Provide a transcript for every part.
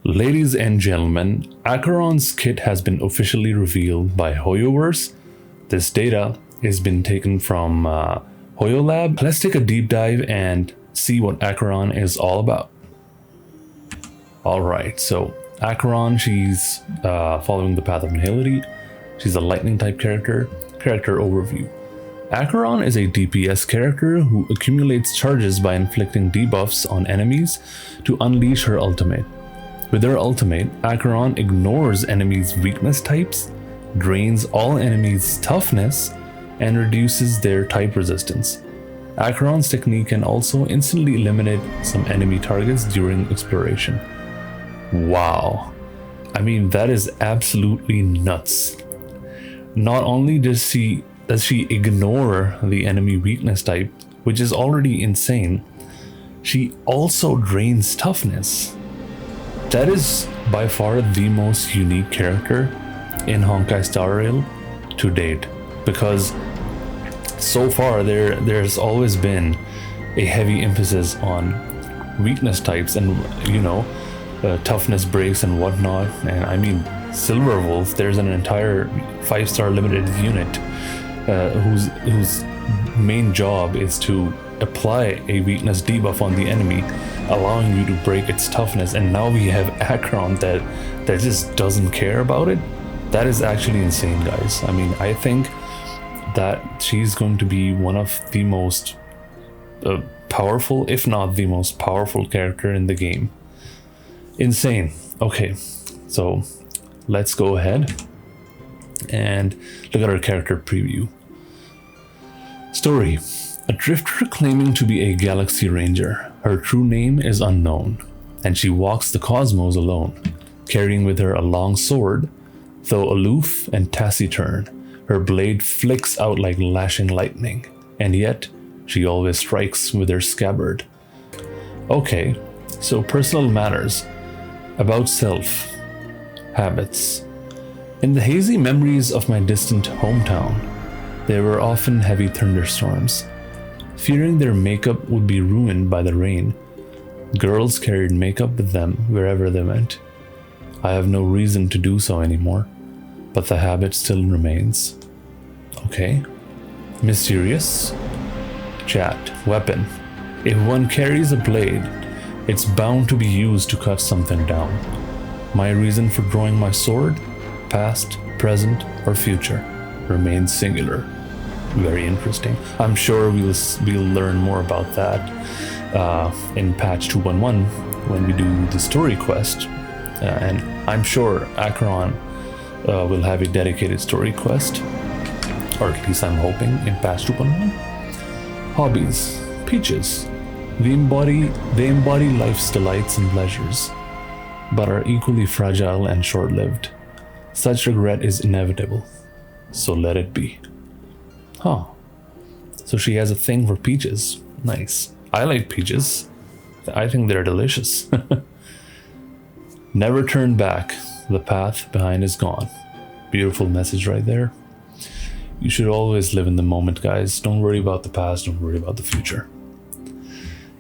Ladies and gentlemen, ACHERON'S kit has been officially revealed by HoYoverse. This data has been taken from HoYoLab. Let's take a deep dive and see what ACHERON is all about. Alright, so ACHERON, she's following the path of nihility. She's a lightning type character. Character overview. ACHERON is a DPS character who accumulates charges by inflicting debuffs on enemies to unleash her ultimate. With her ultimate, ACHERON ignores enemies' weakness types, drains all enemies' toughness, and reduces their type resistance. ACHERON's technique can also instantly eliminate some enemy targets during exploration. Wow. I mean, that is absolutely nuts. Not only does she ignore the enemy weakness type, which is already insane, she also drains toughness. That is by far the most unique character in Honkai Star Rail to date, because so far there's always been a heavy emphasis on weakness types and toughness breaks and whatnot. And I mean, Silver Wolf, there's an entire 5-star limited unit whose main job is to apply a weakness debuff on the enemy, allowing you to break its toughness. And now we have ACHERON that just doesn't care about it. That is actually insane, guys. I mean, I think that she's going to be one of the most powerful, if not the most powerful character in the game. Insane. Okay, so let's go ahead and look at our character preview. Story. A drifter claiming to be a galaxy ranger. Her true name is unknown, and she walks the cosmos alone, carrying with her a long sword. Though aloof and taciturn, her blade flicks out like lashing lightning, and yet she always strikes with her scabbard. Okay, so personal matters. About self. Habits. In the hazy memories of my distant hometown, there were often heavy thunderstorms. Fearing their makeup would be ruined by the rain, girls carried makeup with them wherever they went. I have no reason to do so anymore, but the habit still remains. Okay. Mysterious. Chat. Weapon. If one carries a blade, it's bound to be used to cut something down. My reason for drawing my sword, past, present, or future, remains singular. Very interesting. I'm sure we'll learn more about that in patch 2.1 when we do the story quest, and I'm sure ACHERON will have a dedicated story quest, or at least I'm hoping, in patch 2.1. Hobbies. Peaches. They embody life's delights and pleasures, but are equally fragile and short-lived. Such regret is inevitable, so let it be. Huh. So she has a thing for peaches. Nice. I like peaches. I think they're delicious. Never turn back. The path behind is gone. Beautiful message right there. You should always live in the moment, guys. Don't worry about the past. Don't worry about the future.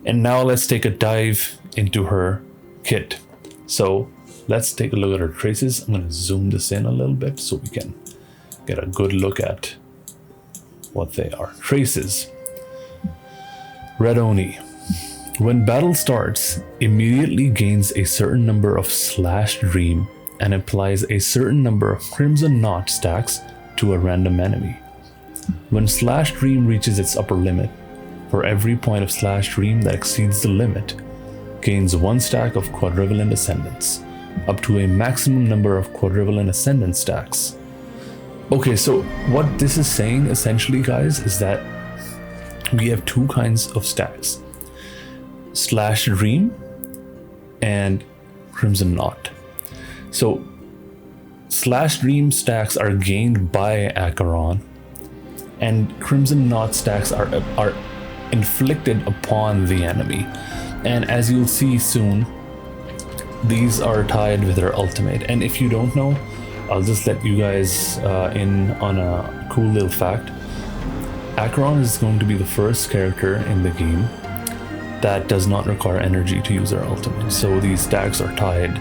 And now let's take a dive into her kit. So let's take a look at her traces. I'm going to zoom this in a little bit so we can get a good look at what they are. Traces. Red Oni. When battle starts, immediately gains a certain number of Slash Dream and applies a certain number of Crimson Knot stacks to a random enemy. When Slash Dream reaches its upper limit, for every point of Slash Dream that exceeds the limit, gains 1 stack of Quadrivalent Ascendance, up to a maximum number of Quadrivalent Ascendance stacks. Okay, so what this is saying essentially, guys, is that we have 2 kinds of stacks. Slash Dream and Crimson Knot. So Slash Dream stacks are gained by ACHERON, and Crimson Knot stacks are inflicted upon the enemy. And as you'll see soon, these are tied with her ultimate. And if you don't know, I'll just let you guys in on a cool little fact. ACHERON is going to be the first character in the game that does not require energy to use her ultimate. So these stacks are tied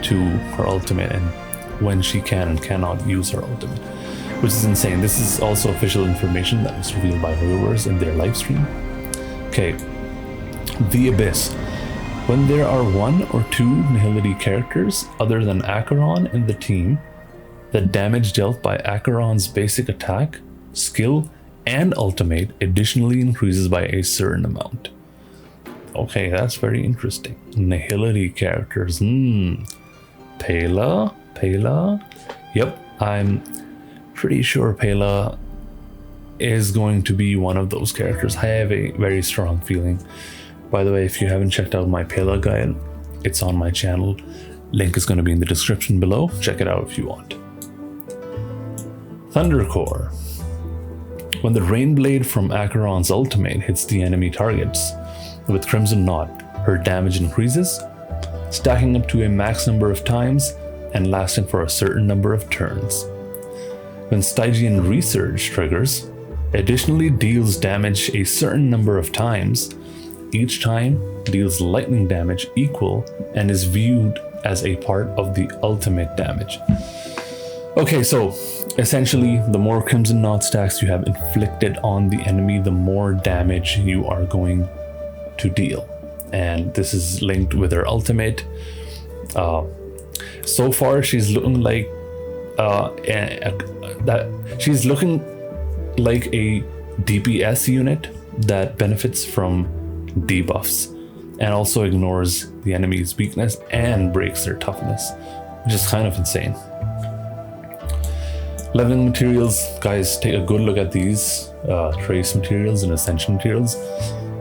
to her ultimate and when she can and cannot use her ultimate, which is insane. This is also official information that was revealed by viewers in their live stream. Okay, the Abyss. When there are 1 or 2 Nihility characters other than Acheron in the team, the damage dealt by Acheron's basic attack, skill, and ultimate additionally increases by a certain amount. Okay, that's very interesting. Nihility characters. Pela? Yep, I'm pretty sure Pela is going to be one of those characters. I have a very strong feeling. By the way, if you haven't checked out my Pela guide, it's on my channel. Link is going to be in the description below. Check it out if you want. Thundercore. When the Rain Blade from Acheron's ultimate hits the enemy targets with Crimson Knot, her damage increases, stacking up to a max number of times and lasting for a certain number of turns. When Stygian Resurge triggers, additionally deals damage a certain number of times. Each time deals lightning damage equal and is viewed as a part of the ultimate damage. Okay, so essentially, the more Crimson Knot stacks you have inflicted on the enemy, the more damage you are going to deal. And this is linked with her ultimate. So far, she's looking like she's looking like a DPS unit that benefits from debuffs and also ignores the enemy's weakness and breaks their toughness, which is kind of insane. Leveling materials, guys, take a good look at these trace materials and ascension materials.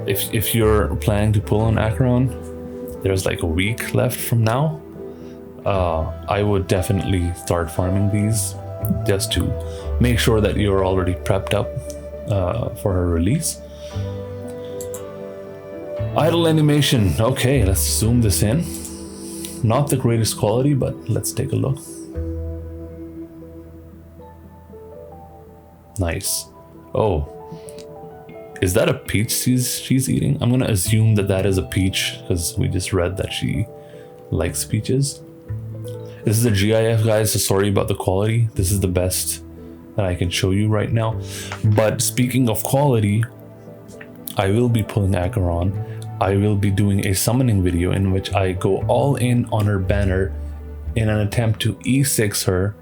If you're planning to pull on Acheron, there's like a week left from now. I would definitely start farming these just to make sure that you're already prepped up for her release. Idle animation. Okay, let's zoom this in. Not the greatest quality, but let's take a look. Nice. Oh, is that a peach she's eating? I'm gonna assume that is a peach because we just read that she likes peaches. This is a GIF, guys, so sorry about the quality. This is the best that I can show you right now. But speaking of quality, I will be pulling Acheron. I will be doing a summoning video in which I go all in on her banner in an attempt to E6 her,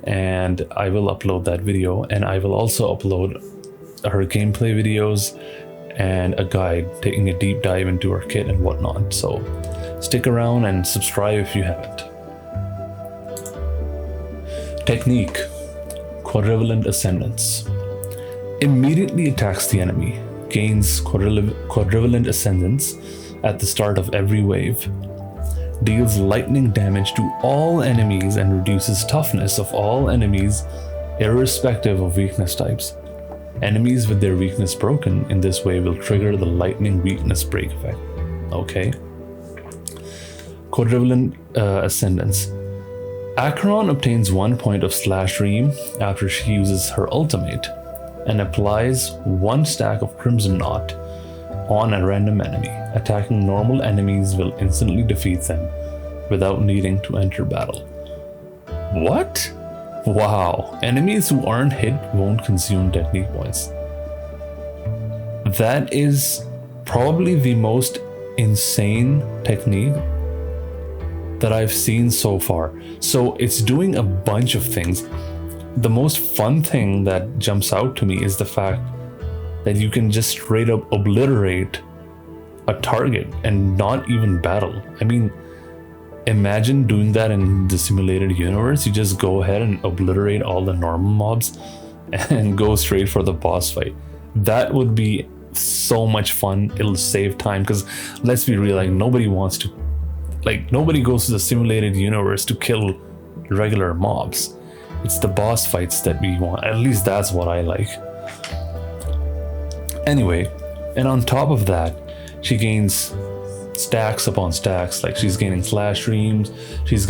and I will upload that video, and I will also upload her gameplay videos and a guide taking a deep dive into her kit and whatnot. So stick around and subscribe if you haven't. Technique: Quadrivalent Ascendance. Immediately attacks the enemy, gains quadrivalent ascendance at the start of every wave, deals lightning damage to all enemies and reduces toughness of all enemies irrespective of weakness types. Enemies with their weakness broken in this way will trigger the lightning weakness break effect. Okay. Quadrivalent Ascendance. Acheron obtains 1 point of Slash Ream after she uses her ultimate and applies 1 stack of Crimson Knot on a random enemy. Attacking normal enemies will instantly defeat them without needing to enter battle. What? Wow. Enemies who aren't hit won't consume technique points. That is probably the most insane technique that I've seen so far. So it's doing a bunch of things. The most fun thing that jumps out to me is the fact that you can just straight up obliterate a target and not even battle. I mean, imagine doing that in the simulated universe. You just go ahead and obliterate all the normal mobs and go straight for the boss fight. That would be so much fun. It'll save time, because let's be real, like nobody wants to, like nobody goes to the simulated universe to kill regular mobs. It's the boss fights that we want. At least that's what I like. Anyway, and on top of that, she gains stacks upon stacks. Like she's gaining Slash Reams, she's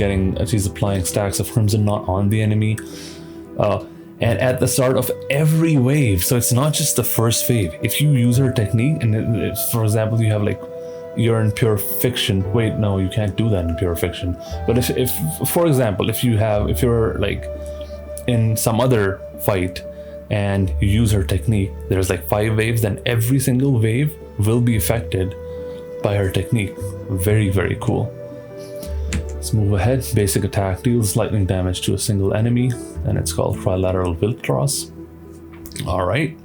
applying stacks of Crimson Knot on the enemy, and at the start of every wave. So it's not just the first wave. If you use her technique, and for example, you have like you're in pure fiction. Wait, no, you can't do that in pure fiction. But if for example, if you're like in some other fight and you use her technique, there's like 5 waves, then every single wave will be affected by her technique. Very, very cool. Let's move ahead. Basic attack deals lightning damage to a single enemy, and it's called Trilateral Wildcross. All right.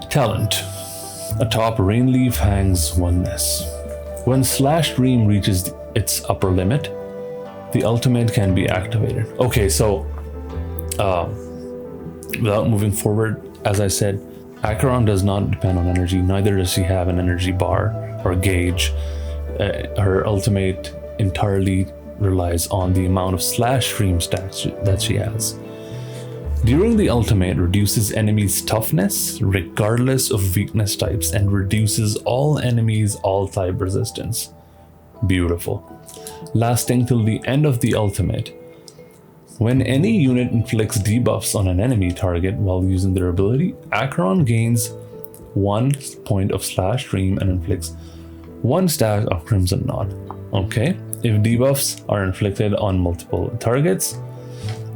Talent. Atop Rainleaf hangs Oneness. When Slash Dream reaches its upper limit, the ultimate can be activated. Okay, so without moving forward, as I said, Acheron does not depend on energy, neither does she have an energy bar or gauge. Her ultimate entirely relies on the amount of Slash Dream stacks that she has. During the ultimate, reduces enemies' toughness regardless of weakness types and reduces all enemies' all-type resistance. Beautiful. Lasting till the end of the ultimate. When any unit inflicts debuffs on an enemy target while using their ability, Acheron gains 1 point of Slash Dream and inflicts 1 stack of Crimson Knot. Okay, if debuffs are inflicted on multiple targets,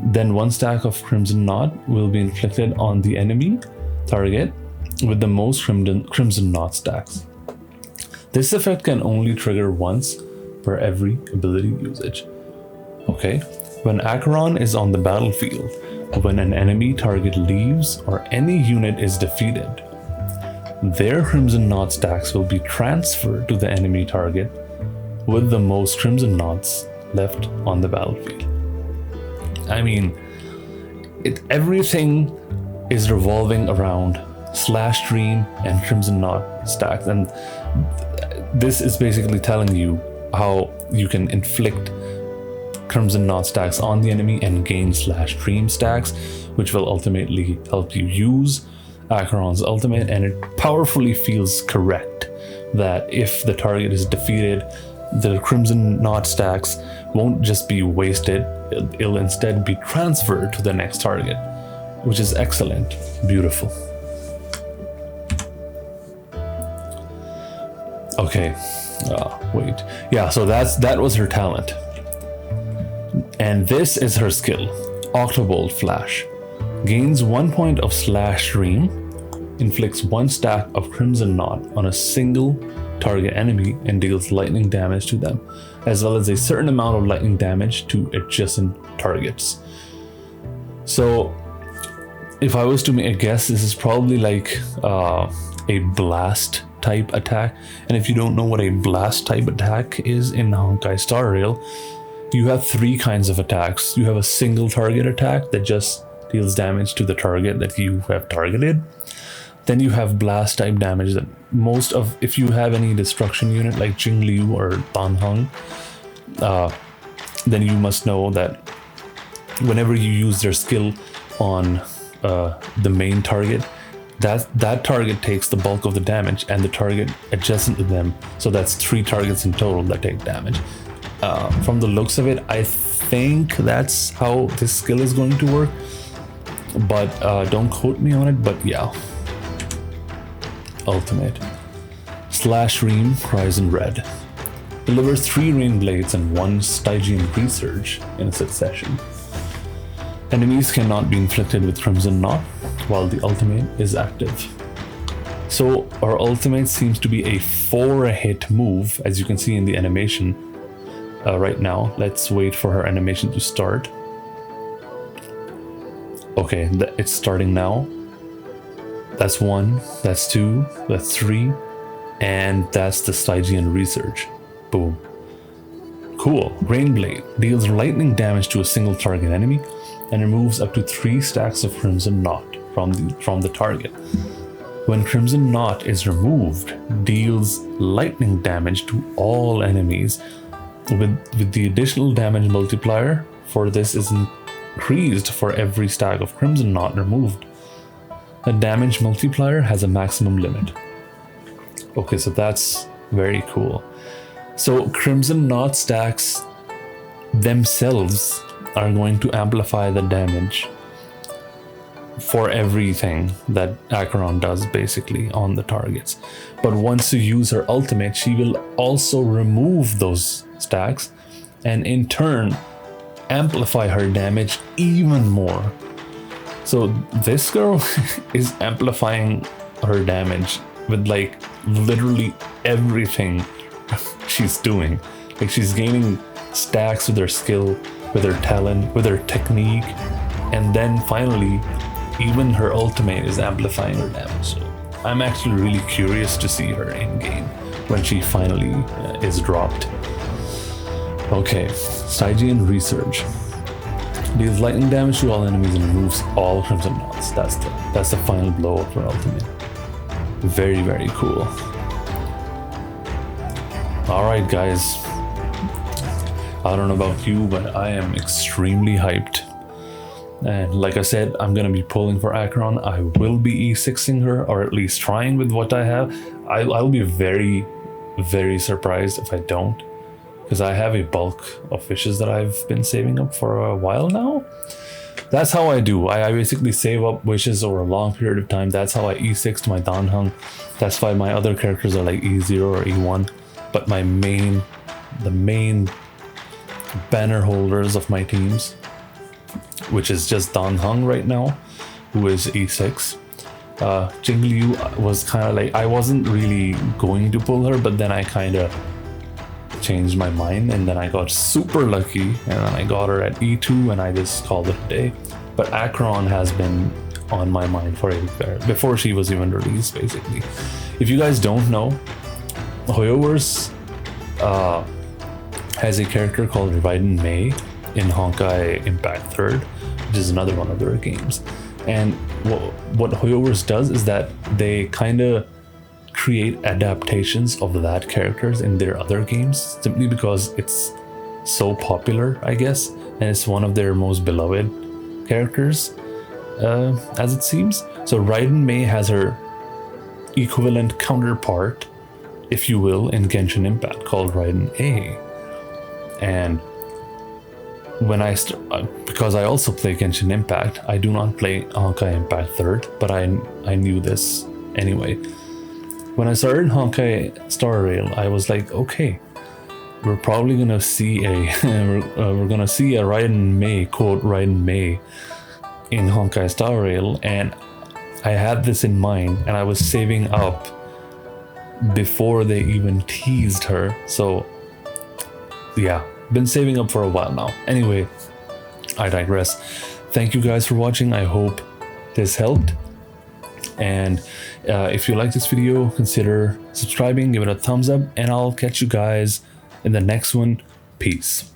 then 1 stack of Crimson Knot will be inflicted on the enemy target with the most Crimson Knot stacks. This effect can only trigger once per every ability usage. Okay, when Acheron is on the battlefield, when an enemy target leaves or any unit is defeated, their Crimson Knot stacks will be transferred to the enemy target with the most Crimson Knots left on the battlefield. I mean, everything is revolving around Slash Dream and Crimson Knot stacks, and this is basically telling you how you can inflict Crimson Knot stacks on the enemy and gain Slash Dream stacks, which will ultimately help you use Acheron's ultimate, and it powerfully feels correct that if the target is defeated, the Crimson Knot stacks won't just be wasted, it'll instead be transferred to the next target, which is excellent. Beautiful. Okay, wait. Yeah, so that was her talent. And this is her skill. Octobolt Flash. Gains 1 point of Slash Dream, inflicts 1 stack of Crimson Knot on a single target enemy and deals lightning damage to them, as well as a certain amount of lightning damage to adjacent targets. So if I was to make a guess, this is probably like a blast type attack. And if you don't know what a blast type attack is in Honkai Star Rail, you have 3 kinds of attacks. You have a single target attack that just deals damage to the target that you have targeted. Then you have blast type damage that if you have any destruction unit like Jingliu or Ban Heng, then you must know that whenever you use their skill on the main target, that target takes the bulk of the damage and the target adjacent to them. So that's 3 targets in total that take damage. From the looks of it, I think that's how this skill is going to work, but don't quote me on it. But yeah. Ultimate. Slash Dream cries in red. Delivers 3 rain blades and 1 Stygian resurge in succession. Enemies cannot be inflicted with Crimson Knot while the ultimate is active. So our ultimate seems to be a 4-hit move, as you can see in the animation right now. Let's wait for her animation to start. Okay, it's starting now. That's 1, that's 2, that's 3, and that's the Stygian resurge. Boom. Cool. Rainblade deals lightning damage to a single target enemy and removes up to 3 stacks of Crimson Knot from the target. When Crimson Knot is removed, deals lightning damage to all enemies, with the additional damage multiplier for this is increased for every stack of Crimson Knot removed. The damage multiplier has a maximum limit. Okay, so that's very cool. So Crimson Knot stacks themselves are going to amplify the damage for everything that Acheron does basically on the targets. But once you use her ultimate, she will also remove those stacks and in turn amplify her damage even more. So this girl is amplifying her damage with like literally everything she's doing. Like she's gaining stacks with her skill, with her talent, with her technique, and then finally even her ultimate is amplifying her damage. So I'm actually really curious to see her in game when she finally is dropped. Okay, Stygian Research. Deals lightning damage to all enemies and removes all crimson knots. That's the final blow of her ultimate. Very, very cool. Alright guys, I don't know about you, but I am extremely hyped. And like I said, I'm gonna be pulling for Acheron. I will be E6ing her, or at least trying with what I have. I'll be very, very surprised if I don't, because I have a bulk of fishes that I've been saving up for a while now. That's how I do. I basically save up wishes over a long period of time. That's how I E6 to my Dan Hung. That's why my other characters are like E0 or E1. But the main banner holders of my teams, which is just Dan Hung right now, who is E6. Jingliu was kind of like, I wasn't really going to pull her, but then I kind of changed my mind, and then I got super lucky, and then I got her at E2, and I just called it a day. But Acheron has been on my mind for before she was even released, basically. If you guys don't know, Hoyoverse has a character called Raiden Mei in Honkai Impact 3rd, which is another one of their games. And what Hoyoverse does is that they kind of create adaptations of that characters in their other games, simply because it's so popular, I guess, and it's one of their most beloved characters, as it seems. So Raiden Mei has her equivalent counterpart, if you will, in Genshin Impact called Raiden A. And when because I also play Genshin Impact, I do not play Honkai Impact 3rd, but I knew this anyway. When I started Honkai Star Rail, I was like, okay, we're probably gonna see we're gonna see a Raiden Mei, quote Raiden Mei, in Honkai Star Rail, and I had this in mind, and I was saving up before they even teased her. So yeah, been saving up for a while now. Anyway, I digress. Thank you guys for watching. I hope this helped. And if you like this video, consider subscribing, give it a thumbs up, and I'll catch you guys in the next one. Peace.